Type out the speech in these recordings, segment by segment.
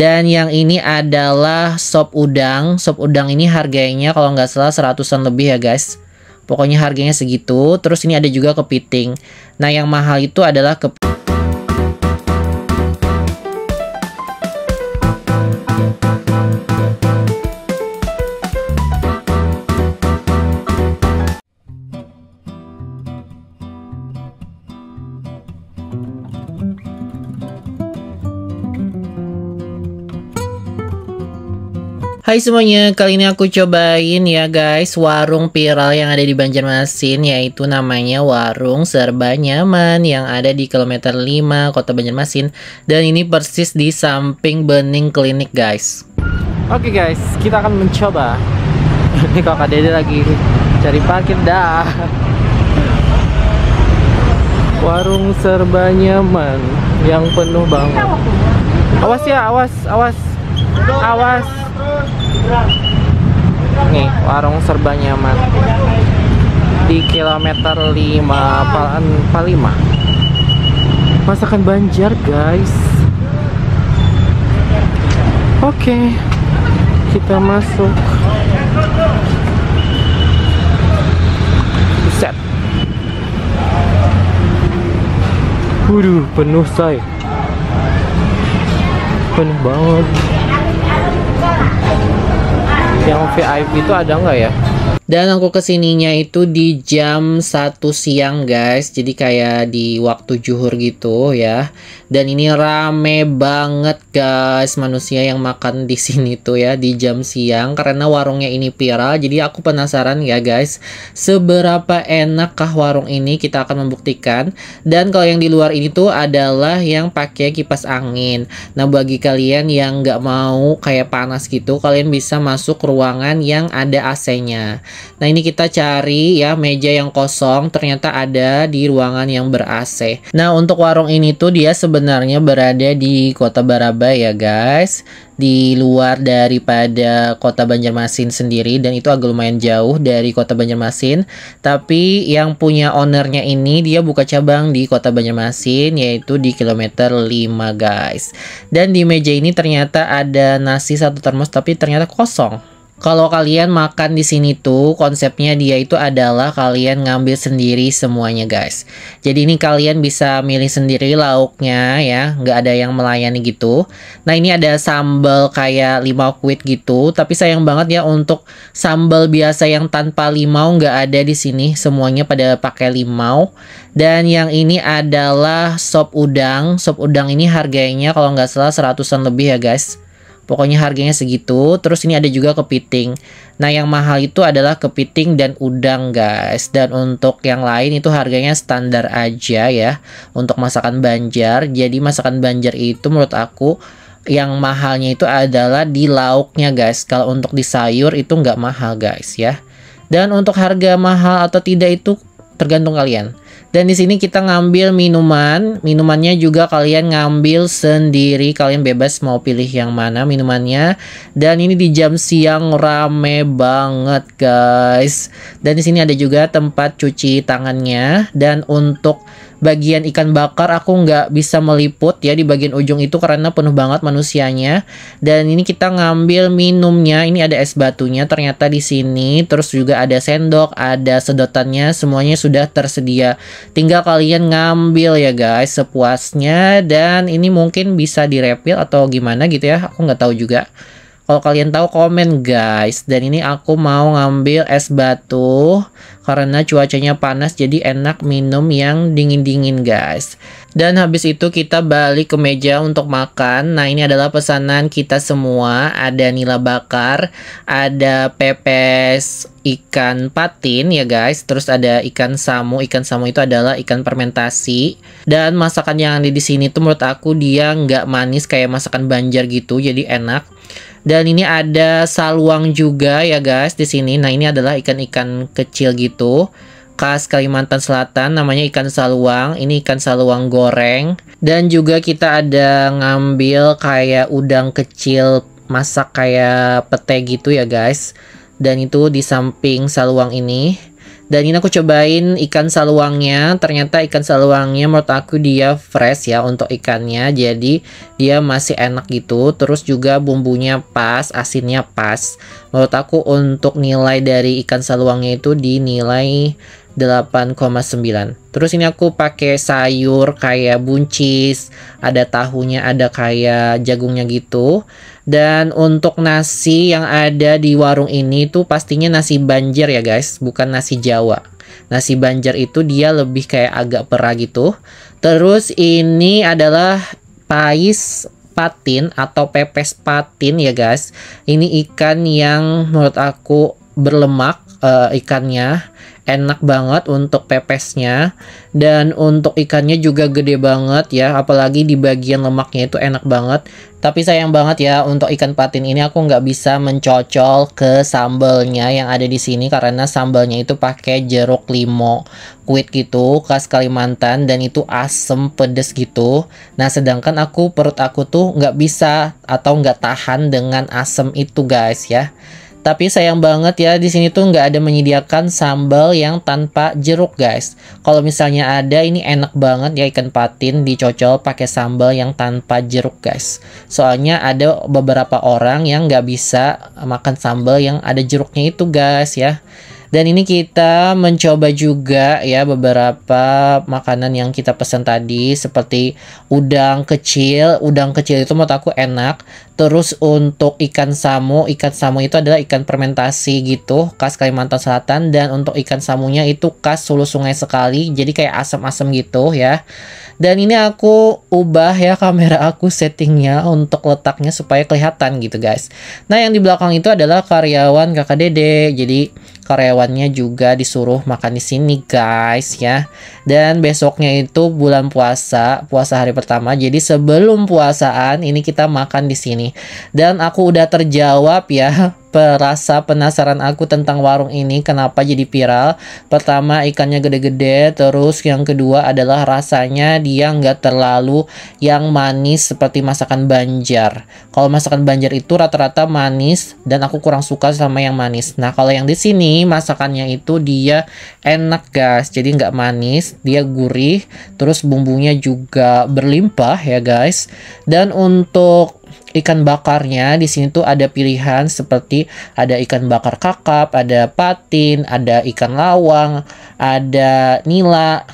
Dan yang ini adalah sop udang. Sop udang ini harganya kalau nggak salah 100-an lebih ya guys. Pokoknya harganya segitu. Terus ini ada juga kepiting. Nah yang mahal itu adalah Hai semuanya, kali ini aku cobain ya guys warung viral yang ada di Banjarmasin, yaitu namanya Warung Serba Nyaman yang ada di kilometer 5 Kota Banjarmasin, dan ini persis di samping Bening Klinik guys. Oke guys, kita akan mencoba. Ini kakak Dede lagi cari parkir dah. Warung Serba Nyaman yang penuh banget. Awas ya, awas, awas, awas. Nih, Warung Serba Nyaman di kilometer 5 Palima. Masakan Banjar guys. Oke, kita masuk. Set. Waduh, penuh say. Penuh banget. Yang VIP itu ada nggak ya? Dan aku kesininya itu di jam 1 siang guys. Jadi kayak di waktu zuhur gitu ya. Dan ini rame banget guys manusia yang makan di sini tuh ya di jam siang, karena warungnya ini viral. Jadi aku penasaran ya guys, seberapa enakkah warung ini, kita akan membuktikan. Dan kalau yang di luar ini tuh adalah yang pakai kipas angin. Nah bagi kalian yang nggak mau kayak panas gitu, kalian bisa masuk ruangan yang ada AC-nya. Nah ini kita cari ya meja yang kosong, ternyata ada di ruangan yang ber-AC. Nah untuk warung ini tuh dia sebenarnya berada di Kota Barabai ya guys, di luar daripada Kota Banjarmasin sendiri, dan itu agak lumayan jauh dari Kota Banjarmasin. Tapi yang punya ownernya ini dia buka cabang di Kota Banjarmasin, yaitu di kilometer 5 guys. Dan di meja ini ternyata ada nasi 1 termos, tapi ternyata kosong. Kalau kalian makan di sini tuh konsepnya dia itu adalah kalian ngambil sendiri semuanya guys. Jadi ini kalian bisa milih sendiri lauknya ya, nggak ada yang melayani gitu. Nah ini ada sambal kayak limau kuit gitu, tapi sayang banget ya untuk sambal biasa yang tanpa limau nggak ada di sini, semuanya pada pakai limau. Dan yang ini adalah sop udang. Sop udang ini harganya kalau nggak salah 100-an lebih ya guys. Pokoknya harganya segitu. Terus ini ada juga kepiting. Nah yang mahal itu adalah kepiting dan udang guys. Dan untuk yang lain itu harganya standar aja ya, untuk masakan Banjar. Jadi masakan Banjar itu menurut aku yang mahalnya itu adalah di lauknya guys. Kalau untuk di sayur itu nggak mahal guys ya. Dan untuk harga mahal atau tidak itu tergantung kalian. Dan di sini kita ngambil minuman, minumannya juga kalian ngambil sendiri, kalian bebas mau pilih yang mana minumannya. Dan ini di jam siang rame banget guys. Dan di sini ada juga tempat cuci tangannya. Dan untuk bagian ikan bakar aku nggak bisa meliput ya di bagian ujung itu karena penuh banget manusianya. Dan ini kita ngambil minumnya, ini ada es batunya ternyata di sini. Terus juga ada sendok, ada sedotannya, semuanya sudah tersedia. Tinggal kalian ngambil ya guys sepuasnya. Dan ini mungkin bisa direpil atau gimana gitu ya, aku nggak tahu juga. Kalau kalian tahu komen guys. Dan ini aku mau ngambil es batu karena cuacanya panas, jadi enak minum yang dingin-dingin guys. Dan habis itu kita balik ke meja untuk makan. Nah ini adalah pesanan kita semua. Ada nila bakar, ada pepes ikan patin ya guys. Terus ada ikan samu. Ikan samu itu adalah ikan fermentasi. Dan masakan yang ada di sini tuh menurut aku dia nggak manis kayak masakan Banjar gitu, jadi enak. Dan ini ada saluang juga ya guys di sini. Nah ini adalah ikan-ikan kecil gitu, khas Kalimantan Selatan, namanya ikan saluang. Ini ikan saluang goreng. Dan juga kita ada ngambil kayak udang kecil masak kayak pete gitu ya guys. Dan itu di samping saluang ini. Dan ini aku cobain ikan saluangnya. Ternyata ikan saluangnya menurut aku dia fresh ya untuk ikannya. Jadi dia masih enak gitu. Terus juga bumbunya pas, asinnya pas. Menurut aku untuk nilai dari ikan saluangnya itu dinilai 8,9. Terus ini aku pakai sayur kayak buncis, ada tahunya, ada kayak jagungnya gitu. Dan untuk nasi yang ada di warung ini tuh pastinya nasi Banjar ya guys, bukan nasi Jawa. Nasi Banjar itu dia lebih kayak agak perah gitu. Terus ini adalah pais patin atau pepes patin ya guys. Ini ikan yang menurut aku berlemak, ikannya enak banget untuk pepesnya, dan untuk ikannya juga gede banget ya, apalagi di bagian lemaknya itu enak banget. Tapi sayang banget ya untuk ikan patin ini aku nggak bisa mencocol ke sambalnya yang ada di sini karena sambalnya itu pakai jeruk limau kuit gitu khas Kalimantan, dan itu asem pedes gitu. Nah sedangkan perut aku tuh nggak bisa atau nggak tahan dengan asem itu guys ya. Tapi sayang banget ya di sini tuh nggak ada menyediakan sambal yang tanpa jeruk guys. Kalau misalnya ada, ini enak banget ya ikan patin dicocol pakai sambal yang tanpa jeruk guys. Soalnya ada beberapa orang yang nggak bisa makan sambal yang ada jeruknya itu guys ya. Dan ini kita mencoba juga ya beberapa makanan yang kita pesan tadi, seperti udang kecil. Udang kecil itu menurut aku enak. Terus untuk ikan samu itu adalah ikan fermentasi gitu, khas Kalimantan Selatan. Dan untuk ikan samunya itu khas Hulu Sungai Sekali, jadi kayak asam-asam gitu ya. Dan ini aku ubah ya kamera aku settingnya untuk letaknya supaya kelihatan gitu guys. Nah yang di belakang itu adalah karyawan kakak Dede, jadi karyawannya juga disuruh makan di sini guys ya. Dan besoknya itu bulan puasa hari pertama, jadi sebelum puasaan ini kita makan di sini. Dan aku udah terjawab ya rasa penasaran aku tentang warung ini kenapa jadi viral. Pertama, ikannya gede-gede. Terus yang kedua adalah rasanya dia nggak terlalu yang manis seperti masakan Banjar. Kalau masakan Banjar itu rata-rata manis dan aku kurang suka sama yang manis. Nah kalau yang di sini masakannya itu dia enak guys, jadi nggak manis, dia gurih. Terus bumbunya juga berlimpah ya guys. Dan untuk ikan bakarnya di sini tuh ada pilihan seperti ada ikan bakar kakap, ada patin, ada ikan lawang, ada nila.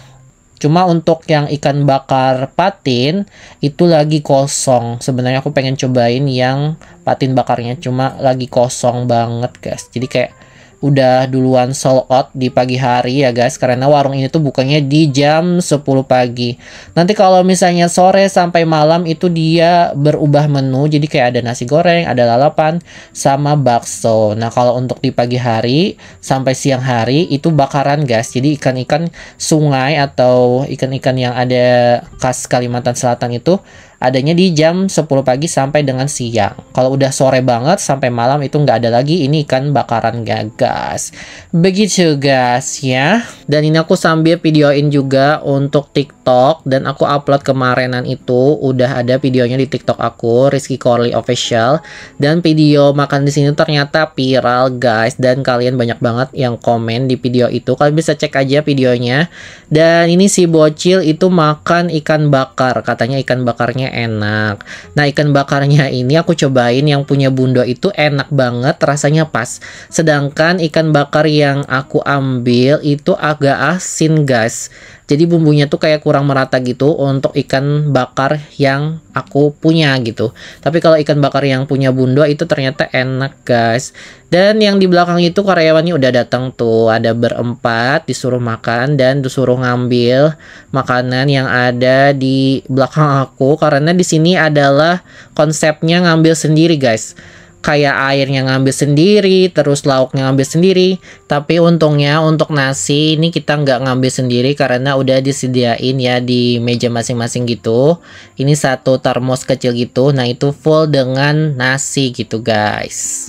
Cuma untuk yang ikan bakar patin itu lagi kosong. Sebenarnya aku pengen cobain yang patin bakarnya, cuma lagi kosong banget guys. Jadi kayak udah duluan sold out di pagi hari ya guys, karena warung ini tuh bukanya di jam 10 pagi. Nanti kalau misalnya sore sampai malam itu dia berubah menu, jadi kayak ada nasi goreng, ada lalapan, sama bakso. Nah kalau untuk di pagi hari sampai siang hari itu bakaran guys, jadi ikan-ikan sungai atau ikan-ikan yang ada khas Kalimantan Selatan itu adanya di jam 10 pagi sampai dengan siang. Kalau udah sore banget sampai malam itu nggak ada lagi, ini ikan bakaran gagas. Begitu guys ya. Dan ini aku sambil videoin juga untuk TikTok, dan aku upload kemarinan itu udah ada videonya di TikTok aku, Rizky Corley Official. Dan video makan di sini ternyata viral guys, dan kalian banyak banget yang komen di video itu. Kalian bisa cek aja videonya. Dan ini si bocil itu makan ikan bakar, katanya ikan bakarnya enak. Nah ikan bakarnya ini aku cobain yang punya Bundo itu enak banget, rasanya pas. Sedangkan ikan bakar yang aku ambil itu agak asin guys, jadi bumbunya tuh kayak kurang merata gitu untuk ikan bakar yang aku punya gitu. Tapi kalau ikan bakar yang punya Bundo itu ternyata enak guys. Dan yang di belakang itu karyawannya udah datang tuh, ada berempat disuruh makan dan disuruh ngambil makanan yang ada di belakang aku, karena di sini adalah konsepnya ngambil sendiri guys. Kayak airnya ngambil sendiri, terus lauknya ngambil sendiri. Tapi untungnya untuk nasi ini kita nggak ngambil sendiri karena udah disediain ya di meja masing-masing gitu. Ini satu termos kecil gitu, nah itu full dengan nasi gitu guys.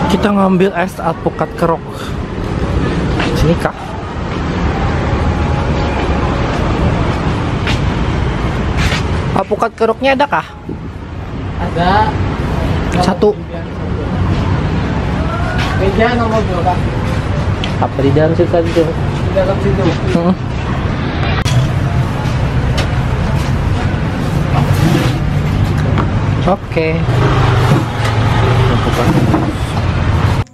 Kita ngambil es alpukat kerok. Sini kah? Alpukat keroknya ada kah? Ada. Satu. Meja nomor berapa? Apa di dalam situ tadi tuh? Di dalam situ. Oke.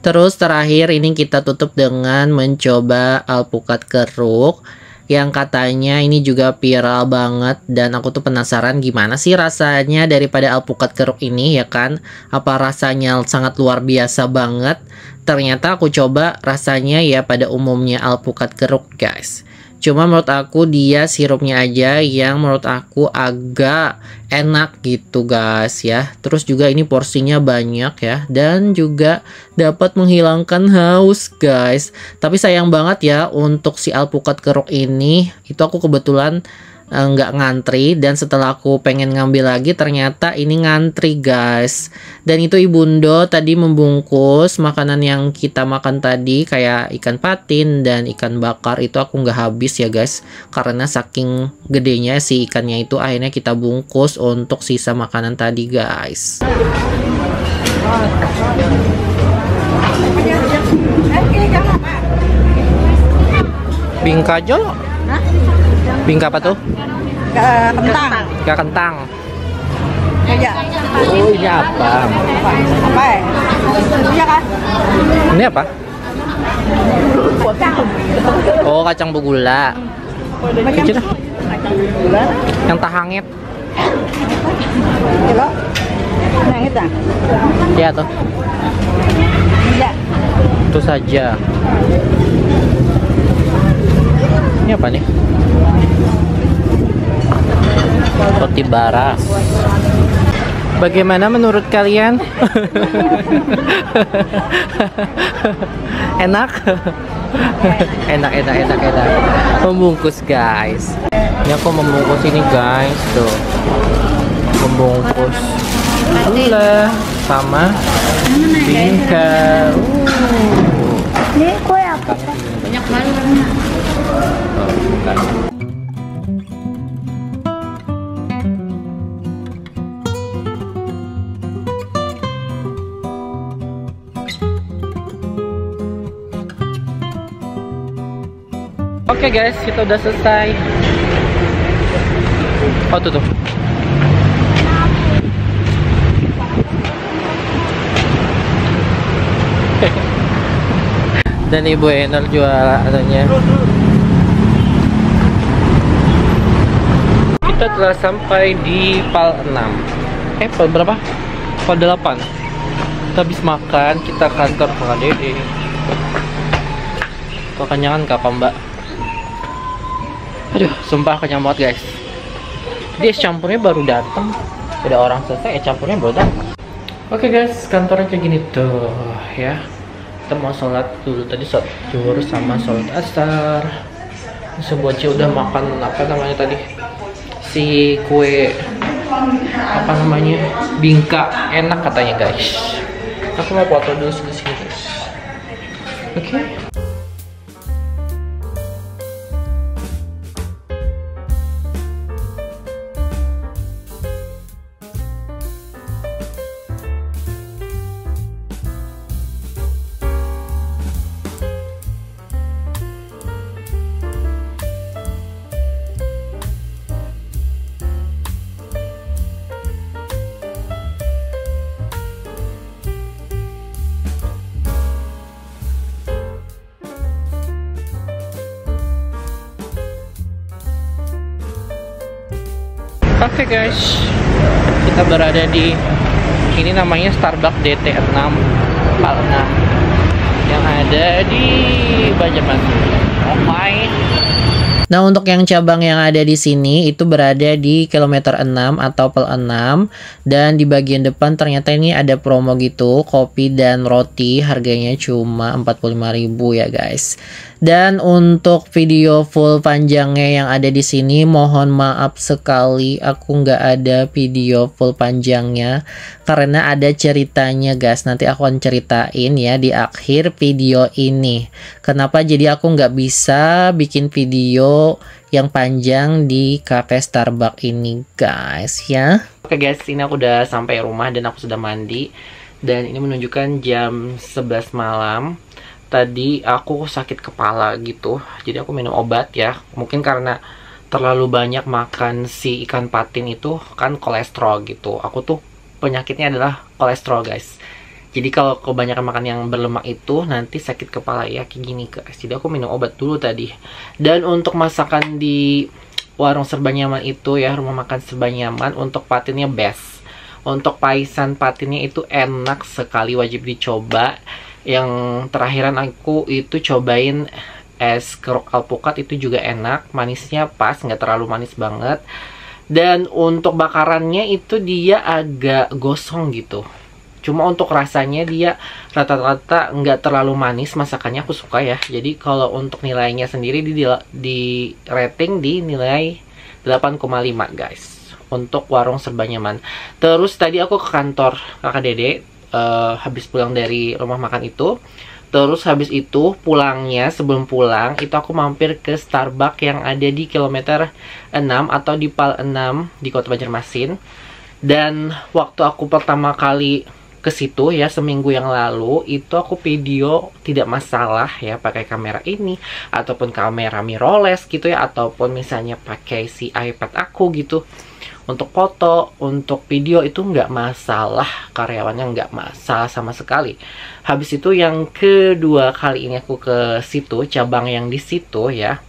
Terus terakhir ini kita tutup dengan mencoba alpukat keruk yang katanya ini juga viral banget, dan aku tuh penasaran gimana sih rasanya daripada alpukat keruk ini ya kan. Apa rasanya sangat luar biasa banget. Ternyata aku coba rasanya ya pada umumnya alpukat keruk guys. Cuma menurut aku dia sirupnya aja yang menurut aku agak enak gitu guys ya. Terus juga ini porsinya banyak ya, dan juga dapat menghilangkan haus guys. Tapi sayang banget ya untuk si alpukat keruk ini, itu aku kebetulan nggak ngantri, dan setelah aku pengen ngambil lagi ternyata ini ngantri guys. Dan itu Ibundo tadi membungkus makanan yang kita makan tadi kayak ikan patin dan ikan bakar, itu aku nggak habis ya guys, karena saking gedenya si ikannya itu. Akhirnya kita bungkus untuk sisa makanan tadi guys. Bingka jolo? Bingka apa tuh? Kentang. Gak kentang. Iya. Oh, ini apa? Apa ya? Iya kan? Ini apa? Oh, kacang begula. Kecil. Yang tahangit. Kilo. Nah, itu. Ya tuh. Iya. Itu saja. Ini apa nih? Roti baras. Bagaimana menurut kalian? Enak? enak. Membungkus guys. Ini aku membungkus ini guys, tuh. Membungkus gula sama bingka. Ini kue apa? Banyak banget. Oke guys, kita udah selesai. Oh tuh. Dan Ibu Enol jual adanya. Kita telah sampai di Pal 6. Pal berapa? Pal 8. Kita habis makan, kita kantor Pak Dede. Kekenyangan kakak Mbak. Aduh, sumpah kenyang banget guys. Dia es campurnya baru datang. Udah orang selesai, es campurnya baru datang. Oke guys, kantornya kayak gini tuh ya. Kita mau sholat dulu tadi, sholat zuhur sama sholat asar. Sebuah udah makan apa namanya tadi? Si kue apa namanya? Bingka, enak katanya guys. Aku mau foto dulu di sini guys. Oke. Oke guys, kita berada di ini namanya Starbucks DT6 Pal 6 yang ada di Banjarmasin. Oke. Nah, untuk yang cabang yang ada di sini itu berada di kilometer 6 atau Pal 6, dan di bagian depan ternyata ini ada promo gitu, kopi dan roti harganya cuma 45.000 ya guys. Dan untuk video full panjangnya yang ada di sini, mohon maaf sekali aku nggak ada video full panjangnya karena ada ceritanya guys. Nanti aku akan ceritain ya di akhir video ini. Kenapa jadi aku nggak bisa bikin video yang panjang di cafe Starbucks ini guys ya. Oke guys, ini aku udah sampai rumah dan aku sudah mandi. Dan ini menunjukkan jam 11 malam. tadi aku sakit kepala gitu. Jadi aku minum obat ya. Mungkin karena terlalu banyak makan si ikan patin itu kan kolesterol gitu. Aku tuh penyakitnya adalah kolesterol guys. Jadi kalau kebanyakan makan yang berlemak itu nanti sakit kepala ya kayak gini guys. Jadi aku minum obat dulu tadi. Dan untuk masakan di warung serba nyaman itu ya, rumah makan serba nyaman, untuk patinnya best. Untuk paisan patinnya itu enak sekali, wajib dicoba. Yang terakhiran aku itu cobain es kerok alpukat, itu juga enak, manisnya pas, nggak terlalu manis banget. Dan untuk bakarannya itu dia agak gosong gitu. Cuma untuk rasanya dia rata-rata nggak terlalu manis, masakannya aku suka ya. Jadi kalau untuk nilainya sendiri di rating di nilai 8,5 guys. Untuk warung serba nyaman. Terus tadi aku ke kantor kakak Dede, habis pulang dari rumah makan itu. Terus habis itu pulangnya, sebelum pulang itu aku mampir ke Starbucks yang ada di kilometer 6 atau di Pal 6 di Kota Banjarmasin. Dan waktu aku pertama kali ke situ ya, seminggu yang lalu, itu aku video tidak masalah ya pakai kamera ini ataupun kamera mirrorless gitu ya, ataupun misalnya pakai si iPad aku gitu. Untuk foto, untuk video itu nggak masalah, karyawannya nggak masalah sama sekali. Habis itu yang kedua kali ini aku ke situ, cabang yang di situ ya.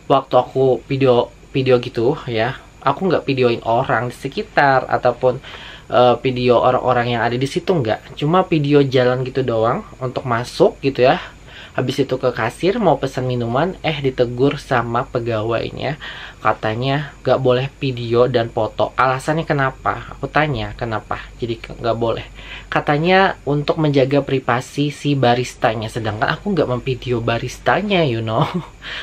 Waktu aku video gitu ya, aku nggak videoin orang di sekitar ataupun video orang-orang yang ada di situ, nggak. Cuma video jalan gitu doang untuk masuk gitu ya. Habis itu ke kasir mau pesan minuman, ditegur sama pegawainya. Katanya nggak boleh video dan foto. Alasannya kenapa? Aku tanya kenapa jadi nggak boleh. Katanya untuk menjaga privasi si baristanya. Sedangkan aku nggak memvideo baristanya, you know.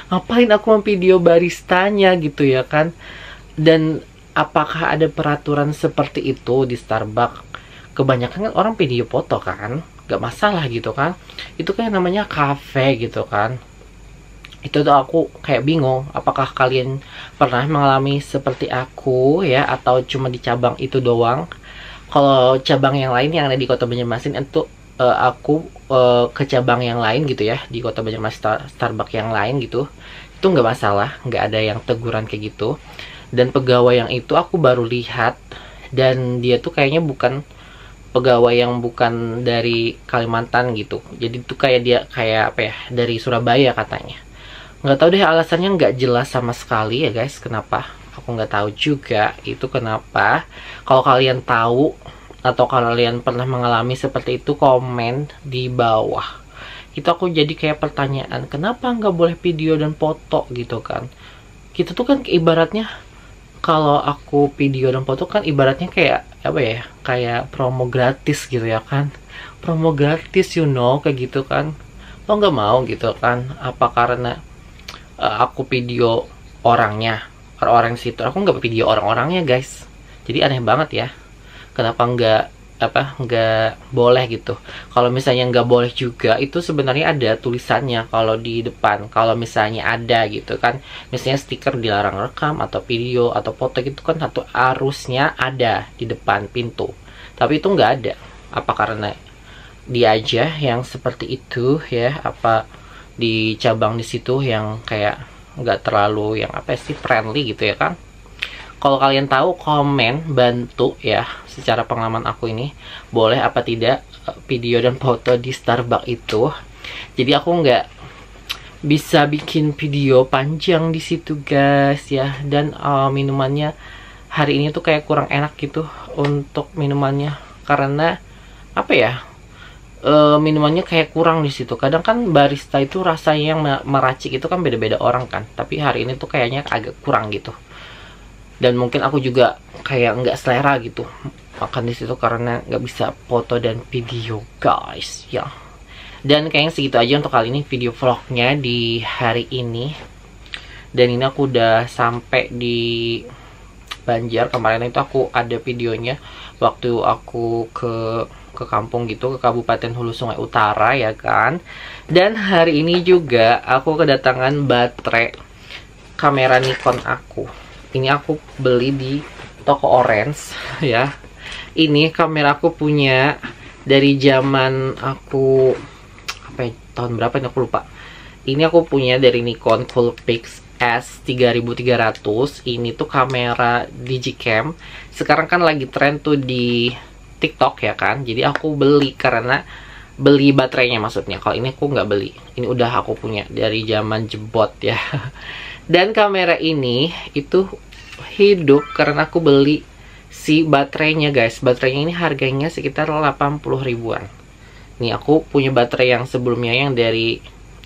Ngapain aku memvideo baristanya gitu ya kan. Dan apakah ada peraturan seperti itu di Starbucks? Kebanyakan kan orang video foto kan, gak masalah gitu kan. Itu kan namanya cafe gitu kan. Itu tuh aku kayak bingung, apakah kalian pernah mengalami seperti aku ya, atau cuma di cabang itu doang. Kalau cabang yang lain yang ada di Kota Banjarmasin itu aku ke cabang yang lain gitu ya, di Kota Banjarmasin Starbucks yang lain gitu, itu nggak masalah, nggak ada yang teguran kayak gitu. Dan pegawai yang itu aku baru lihat, dan dia tuh kayaknya bukan pegawai yang bukan dari Kalimantan gitu. Jadi tuh kayak dia kayak apa ya, dari Surabaya katanya. Nggak tahu deh, alasannya nggak jelas sama sekali ya guys. Kenapa? Aku nggak tahu juga itu kenapa. Kalau kalian tahu atau kalian pernah mengalami seperti itu, komen di bawah. Itu aku jadi kayak pertanyaan, kenapa nggak boleh video dan foto gitu kan? Kita tuh kan ibaratnya, kalau aku video dan foto kan ibaratnya kayak apa ya, kayak promo gratis gitu ya kan, promo gratis you know, kayak gitu kan. Lo nggak mau gitu kan? Apa karena aku video orangnya, orang-orang situ, aku nggak video orang-orangnya guys. Jadi aneh banget ya, kenapa nggak boleh gitu. Kalau misalnya nggak boleh juga, itu sebenarnya ada tulisannya kalau di depan, kalau misalnya ada gitu kan, misalnya stiker dilarang rekam atau video atau foto gitu kan, satu harusnya ada di depan pintu. Tapi itu nggak ada. Apa karena dia aja yang seperti itu ya, apa di cabang di situ yang kayak nggak terlalu yang apa sih, friendly gitu ya kan. Kalau kalian tahu, komen, bantu ya, secara pengalaman aku ini, boleh apa tidak video dan foto di Starbucks itu. Jadi aku nggak bisa bikin video panjang di situ guys ya. Dan minumannya hari ini tuh kayak kurang enak gitu untuk minumannya, karena apa ya, minumannya kayak kurang di situ. Kadang kan barista itu rasanya yang meracik itu kan beda-beda orang kan, tapi hari ini tuh kayaknya agak kurang gitu. Dan mungkin aku juga kayak nggak selera gitu makan di situ karena nggak bisa foto dan video guys ya. Dan kayaknya segitu aja untuk kali ini video vlognya di hari ini. Dan ini aku udah sampai di Banjar. Kemarin itu aku ada videonya waktu aku ke kampung gitu, ke Kabupaten Hulu Sungai Utara ya kan. Dan hari ini juga aku kedatangan baterai kamera Nikon aku. Ini aku beli di toko Orange ya. Ini kamera aku punya dari zaman aku tahun berapa ini aku lupa. Ini aku punya dari Nikon Coolpix S3300. Ini tuh kamera digicam. Sekarang kan lagi tren tuh di TikTok ya kan. Jadi aku beli karena beli baterainya maksudnya. Kalau ini aku nggak beli. Ini udah aku punya dari zaman jebot ya. Dan kamera ini itu hidup karena aku beli si baterainya guys. Baterainya ini harganya sekitar 80 ribuan. Nih aku punya baterai yang sebelumnya yang dari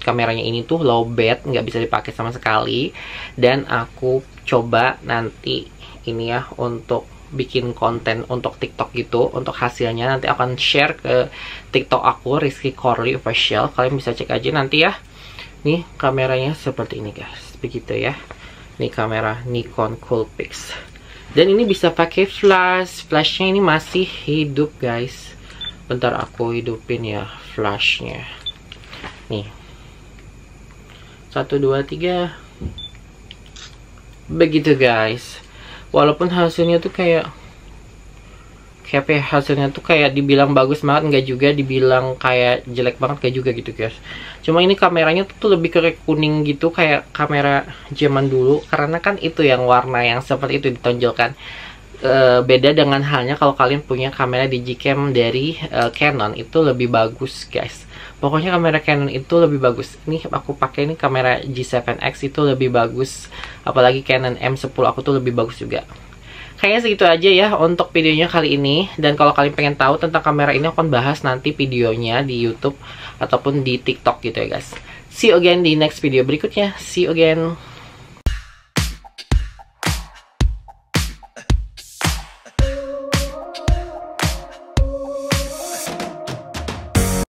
kameranya ini tuh low bat, nggak bisa dipakai sama sekali. Dan aku coba nanti ini ya untuk bikin konten untuk TikTok gitu. Untuk hasilnya nanti akan share ke TikTok aku, Rizky Corley Official. Kalian bisa cek aja nanti ya. Nih kameranya seperti ini guys, begitu ya. Nih kamera Nikon Coolpix. Dan ini bisa pakai flash. Flashnya ini masih hidup guys. Bentar aku hidupin ya flashnya. Nih 1, 2, 3. Begitu guys. Walaupun hasilnya tuh kayak apa ya, hasilnya tuh kayak dibilang bagus banget, nggak juga dibilang kayak jelek banget, kayak juga gitu guys. Cuma ini kameranya tuh lebih ke kuning gitu, kayak kamera zaman dulu. Karena kan itu yang warna yang seperti itu ditonjolkan. Beda dengan halnya kalau kalian punya kamera digicam dari Canon, itu lebih bagus guys. Pokoknya kamera Canon itu lebih bagus. Ini aku pakai ini kamera G7X itu lebih bagus. Apalagi Canon M10 aku tuh lebih bagus juga. Kayaknya segitu aja ya untuk videonya kali ini. Dan kalau kalian pengen tahu tentang kamera ini, aku akan bahas nanti videonya di YouTube ataupun di TikTok gitu ya guys. See you again di next video berikutnya. See you again.